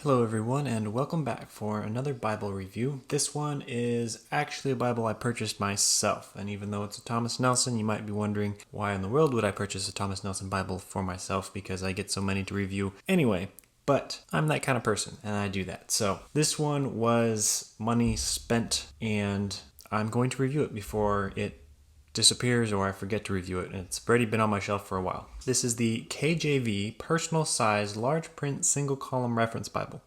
Hello everyone and welcome back for another Bible review. This one is actually a Bible I purchased myself, and even though it's a Thomas Nelson, you might be wondering why in the world would I purchase a Thomas Nelson Bible for myself, because I get so many to review anyway. But I'm that kind of person and I do that. So this one was money spent and I'm going to review it before it disappears or I forget to review it, and it's already been on my shelf for a while. This is the KJV Personal Size Large Print Single Column Reference Bible.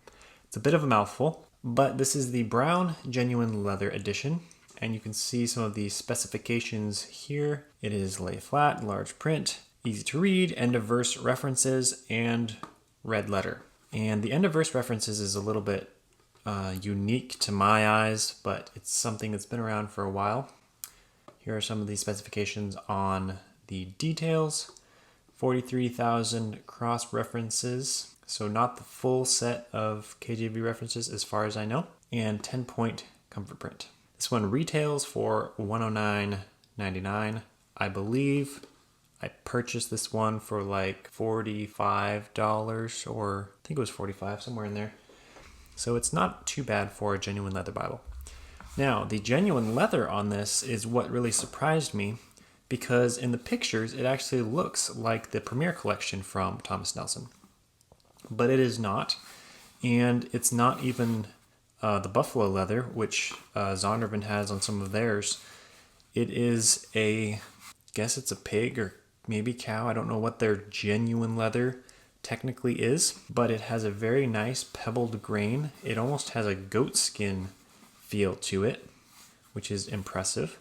It's a bit of a mouthful, but this is the brown genuine leather edition, and you can see some of the specifications here. It is lay flat, large print, easy to read, end of verse references, and red letter. And the end of verse references is a little bit unique to my eyes, but it's something that's been around for a while. Here are some of the specifications on the details. 43,000 cross references, so not the full set of KJV references as far as I know, and 10-point comfort print. This one retails for $109.99. I believe I purchased this one for like $45, or I think it was $45, somewhere in there. So it's not too bad for a genuine leather Bible. Now, the genuine leather on this is what really surprised me, because in the pictures it actually looks like the Premier Collection from Thomas Nelson. But it is not, and it's not even the buffalo leather, which Zondervan has on some of theirs. It is I guess it's a pig or maybe cow. I don't know what their genuine leather technically is, but it has a very nice pebbled grain. It almost has a goat skin feel to it, which is impressive,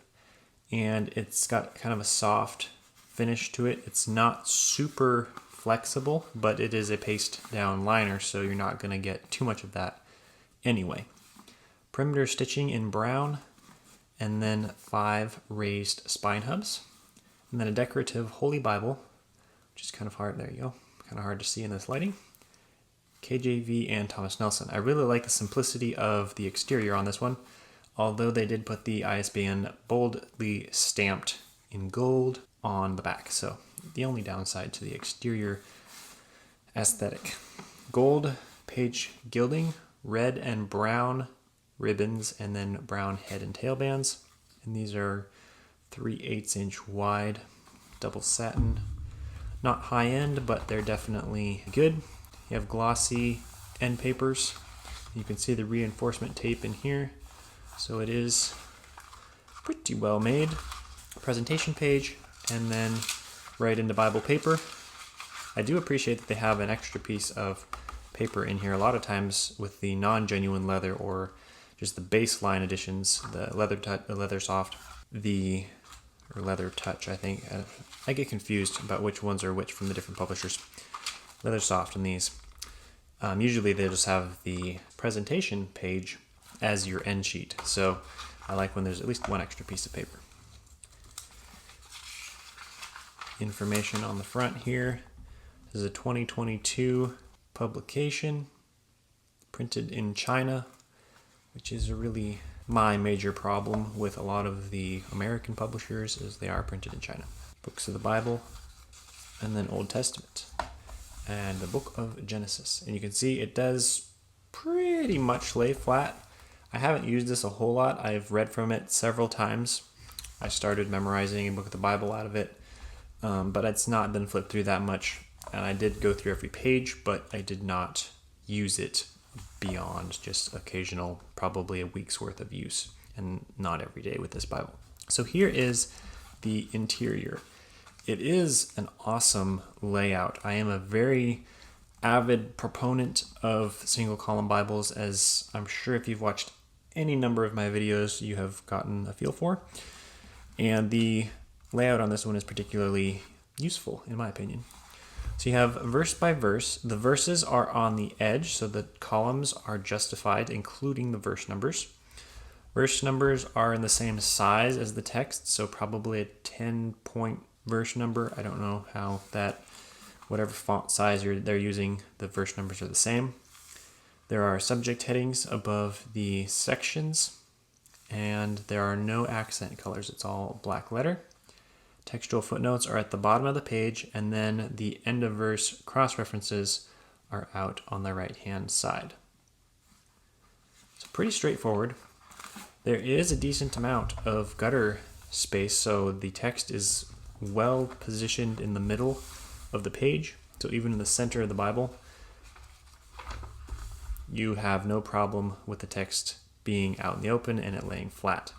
and it's got kind of a soft finish to it. It's not super flexible, but it is a paste down liner, so you're not going to get too much of that anyway. Perimeter stitching in brown, and then 5 raised spine hubs, and then a decorative Holy Bible, which is kind of hard. There you go, kind of hard to see in this lighting. KJV and Thomas Nelson. I really like the simplicity of the exterior on this one, although they did put the ISBN boldly stamped in gold on the back. So the only downside to the exterior aesthetic. Gold page gilding, red and brown ribbons, and then brown head and tail bands. And these are 3/8 inch wide, double satin. Not high end, but they're definitely good. You have glossy end papers. You can see the reinforcement tape in here. So it is pretty well made. Presentation page, and then right into Bible paper. I do appreciate that they have an extra piece of paper in here. A lot of times with the non-genuine leather or just the baseline editions, the leather soft, or leather touch, I think. I get confused about which ones are which from the different publishers. Leather soft in these. Usually they just have the presentation page as your end sheet, so I like when there's at least one extra piece of paper. Information on the front here. This is a 2022 publication, printed in China, which is really my major problem with a lot of the American publishers, is they are printed in China. Books of the Bible, and then Old Testament, and the book of Genesis. And you can see it does pretty much lay flat. I haven't used this a whole lot. I've read from it several times. I started memorizing a book of the Bible out of it, but it's not been flipped through that much. And I did go through every page, but I did not use it beyond just occasional, probably a week's worth of use, and not every day with this Bible. So here is the interior. It is an awesome layout. I am a very avid proponent of single column Bibles, as I'm sure if you've watched any number of my videos, you have gotten a feel for. And the layout on this one is particularly useful, in my opinion. So you have verse by verse. The verses are on the edge, so the columns are justified, including the verse numbers. Verse numbers are in the same size as the text, so probably a 10-point verse number. I don't know how that, whatever font size they're using, the verse numbers are the same. There are subject headings above the sections, and there are no accent colors. It's all black letter. Textual footnotes are at the bottom of the page, and then the end of verse cross references are out on the right hand side. pretty straightforward. There is a decent amount of gutter space, so the text is well positioned in the middle of the page. So even in the center of the Bible, you have no problem with the text being out in the open and it laying flat.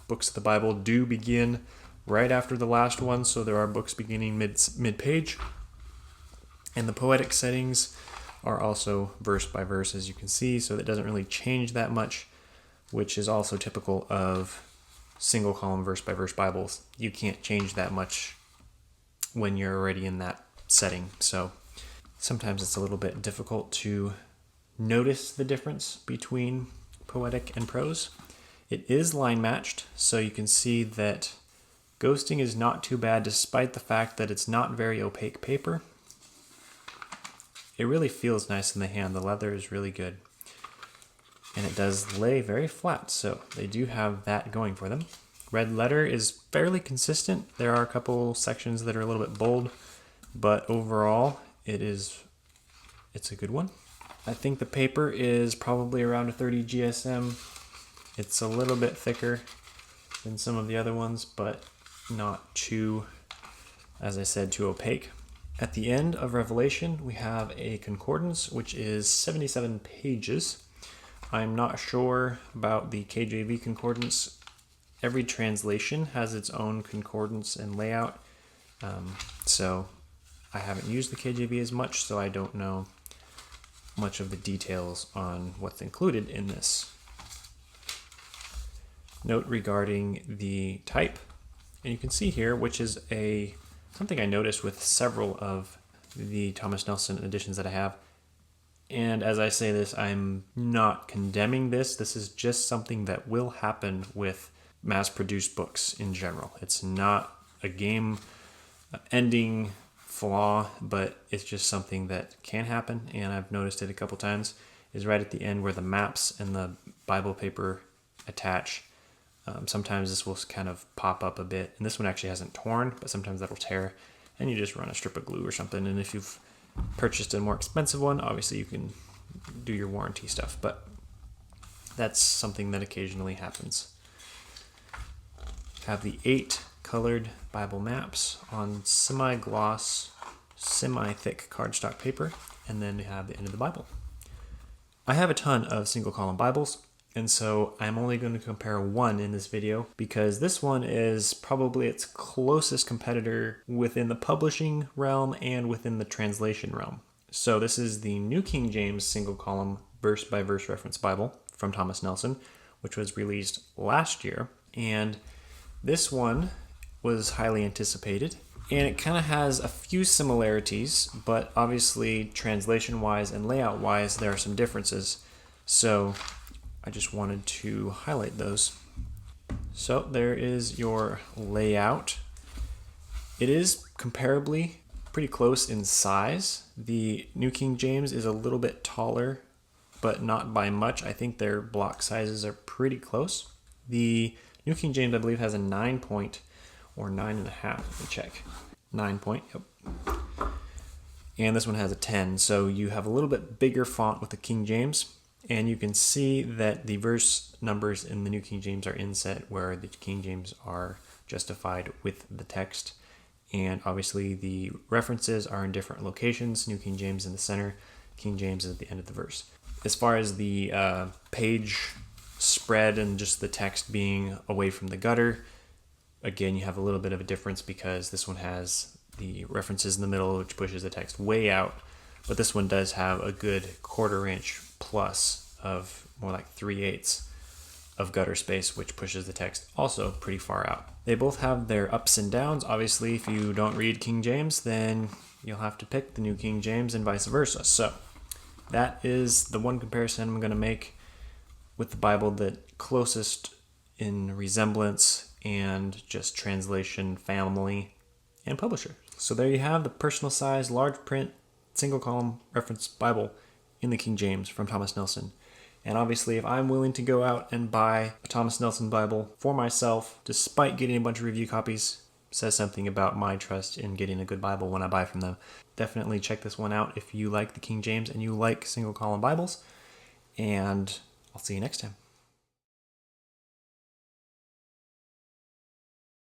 Books of the Bible do begin right after the last one, so there are books beginning mid-page. And the poetic settings are also verse by verse, as you can see, so that doesn't really change that much, which is also typical of single column verse by verse Bibles. You can't change that much when you're already in that setting. So sometimes it's a little bit difficult to notice the difference between poetic and prose. It is line matched, so you can see that ghosting is not too bad despite the fact that it's not very opaque paper. It really feels nice in the hand. The leather is really good. And it does lay very flat, so they do have that going for them. Red letter is fairly consistent. There are a couple sections that are a little bit bold, but overall it's a good one. I think the paper is probably around a 30 GSM. It's a little bit thicker than some of the other ones, but not too, as I said, too opaque. At the end of Revelation, we have a concordance, which is 77 pages. I'm not sure about the KJV concordance. Every translation has its own concordance and layout. So I haven't used the KJV as much, so I don't know much of the details on what's included in this. Note regarding the type, and you can see here, which is something I noticed with several of the Thomas Nelson editions that I have. And as I say this, I'm not condemning this. This is just something that will happen with mass-produced books in general. It's not a game-ending flaw, but it's just something that can happen, and I've noticed it a couple times, is right at the end where the maps and the Bible paper attach. Sometimes this will kind of pop up a bit, and this one actually hasn't torn, but sometimes that'll tear, and you just run a strip of glue or something. And if you've purchased a more expensive one, obviously you can do your warranty stuff, but that's something that occasionally happens. Have the 8 colored Bible maps on semi-gloss, semi-thick cardstock paper, and then you have the end of the Bible. I have a ton of single column Bibles, and so I'm only going to compare one in this video because this one is probably its closest competitor within the publishing realm and within the translation realm. So this is the New King James single column verse by verse reference Bible from Thomas Nelson, which was released last year. And this one was highly anticipated, and it kind of has a few similarities, but obviously translation-wise and layout-wise, there are some differences. So I just wanted to highlight those. So there is your layout. It is comparably pretty close in size. The New King James is a little bit taller, but not by much. I think their block sizes are pretty close. The New King James, I believe, has a 9 point or 9.5. Let me check. 9 point, yep. And this one has a 10. So you have a little bit bigger font with the King James. And you can see that the verse numbers in the New King James are inset where the King James are justified with the text. And obviously the references are in different locations. New King James in the center, King James is at the end of the verse. As far as the page spread and just the text being away from the gutter, again, you have a little bit of a difference because this one has the references in the middle, which pushes the text way out. But this one does have a good 1/4 inch plus of more like 3/8 of gutter space, which pushes the text also pretty far out. They both have their ups and downs. Obviously, if you don't read King James, then you'll have to pick the New King James and vice versa. So that is the one comparison I'm going to make with the Bible that closest in resemblance and just translation, family, and publisher. So there you have the personal size, large print, single column reference Bible in the King James from Thomas Nelson. And obviously, if I'm willing to go out and buy a Thomas Nelson Bible for myself, despite getting a bunch of review copies, says something about my trust in getting a good Bible when I buy from them. Definitely check this one out if you like the King James and you like single column Bibles. and I'll see you next time.